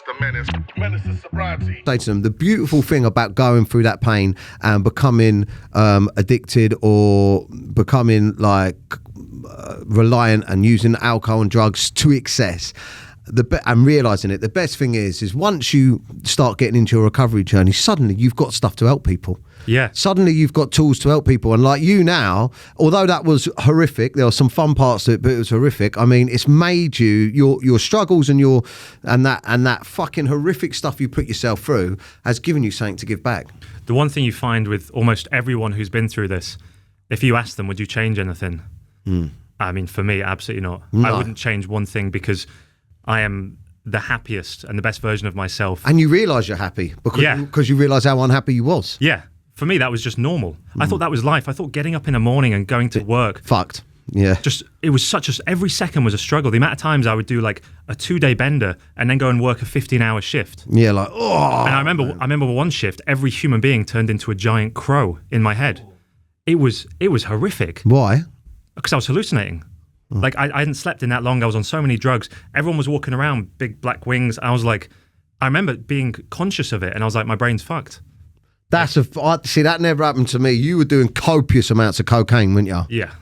the Menace. Menace is sobriety. Say to them, the beautiful thing about going through that pain and becoming addicted or becoming like reliant and using alcohol and drugs to excess, and realising it, the best thing is once you start getting into your recovery journey, suddenly you've got stuff to help people. Yeah. Suddenly you've got tools to help people. And like you now, although that was horrific, there were some fun parts to it, but it was horrific. I mean, it's made you, your struggles and that fucking horrific stuff you put yourself through has given you something to give back. The one thing you find with almost everyone who's been through this, if you ask them, would you change anything? I mean, for me, absolutely not. No. I wouldn't change one thing because I am the happiest and the best version of myself. And you realise you're happy because you realise how unhappy you was. Yeah. For me, that was just normal. I thought that was life. I thought getting up in the morning and going to work. Fucked. Yeah. It was every second was a struggle. The amount of times I would do like a 2-day bender and then go and work a 15-hour shift. Yeah, like, oh. And I remember one shift, every human being turned into a giant crow in my head. It was horrific. Why? Because I was hallucinating. Like I hadn't slept in that long. I was on so many drugs. Everyone was walking around, big black wings. I was like, I remember being conscious of it, and I was like, my brain's fucked. See, that never happened to me. You were doing copious amounts of cocaine, weren't you? Yeah.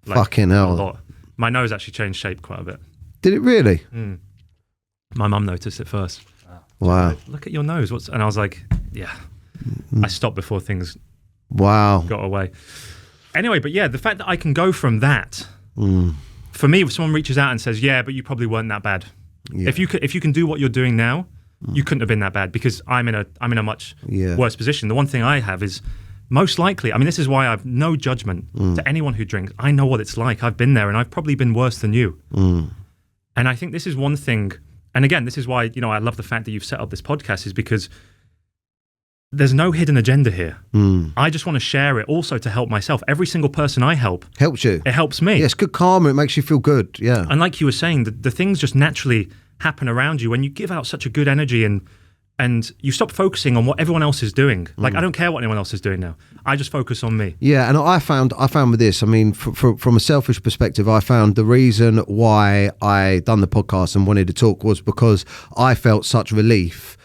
Like, fucking hell. A lot. My nose actually changed shape quite a bit. Did it really? My mum noticed it first. Wow. Look at your nose. And I was like, yeah. I stopped before things got away. Anyway, but yeah, the fact that I can go from that, for me, if someone reaches out and says, yeah, but you probably weren't that bad. Yeah. If you can do what you're doing now, you couldn't have been that bad because I'm in a much worse position. The one thing I have is most likely, I mean, this is why I've no judgment to anyone who drinks. I know what it's like. I've been there and I've probably been worse than you. And I think this is one thing. And again, this is why, I love the fact that you've set up this podcast is because there's no hidden agenda here. I just want to share it also to help myself. Every single person I help helps you. It helps me. Yeah, it's good karma. It makes you feel good. Yeah. And like you were saying, the things just naturally happen around you when you give out such a good energy and you stop focusing on what everyone else is doing. Like, I don't care what anyone else is doing now. I just focus on me. Yeah, and I found with this, I mean, from a selfish perspective, I found the reason why I done the podcast and wanted to talk was because I felt such relief.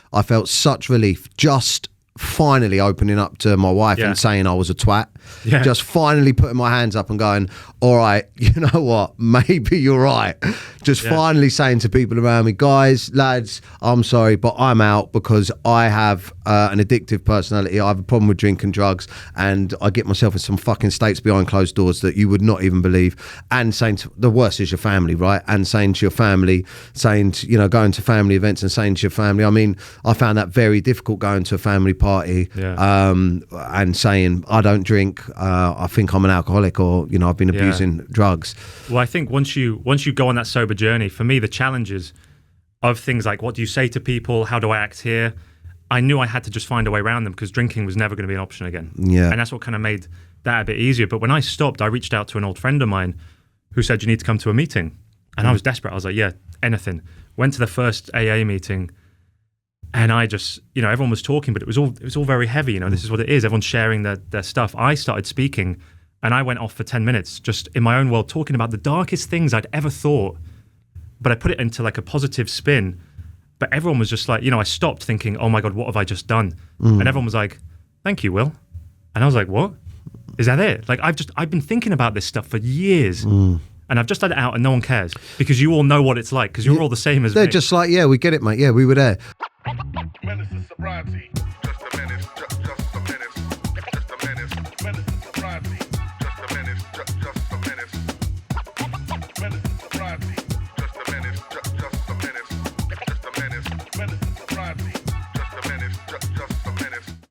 Just finally opening up to my wife and saying I was a twat. Yeah. Just finally putting my hands up and going, all right, you know what, maybe you're right. Just finally saying to people around me, guys, lads, I'm sorry, but I'm out because I have an addictive personality. I have a problem with drinking drugs and I get myself in some fucking states behind closed doors that you would not even believe. And saying the worst is your family, right? And saying to your family, going to family events and saying to your family, I mean, I found that very difficult going to a family party and saying, I don't drink, I think I'm an alcoholic or, I've been abusing drugs. Well, I think once you go on that sober journey, for me, the challenges of things like, what do you say to people? How do I act here? I knew I had to just find a way around them because drinking was never going to be an option again. Yeah. And that's what kind of made that a bit easier. But when I stopped, I reached out to an old friend of mine who said, you need to come to a meeting. And I was desperate. I was like, yeah, anything. Went to the first AA meeting. And I just, everyone was talking, but it was all very heavy. This is what it is. Everyone's sharing their stuff. I started speaking and I went off for 10 minutes just in my own world talking about the darkest things I'd ever thought, but I put it into like a positive spin. But everyone was just like, I stopped thinking, oh my God, what have I just done? And everyone was like, thank you, Will. And I was like, what? Is that it? Like, I've been thinking about this stuff for years. And I've just let it out and no one cares because you all know what it's like because you're all the same as me. They're just like, yeah, we get it, mate. Yeah, we were there. Menace is sobriety.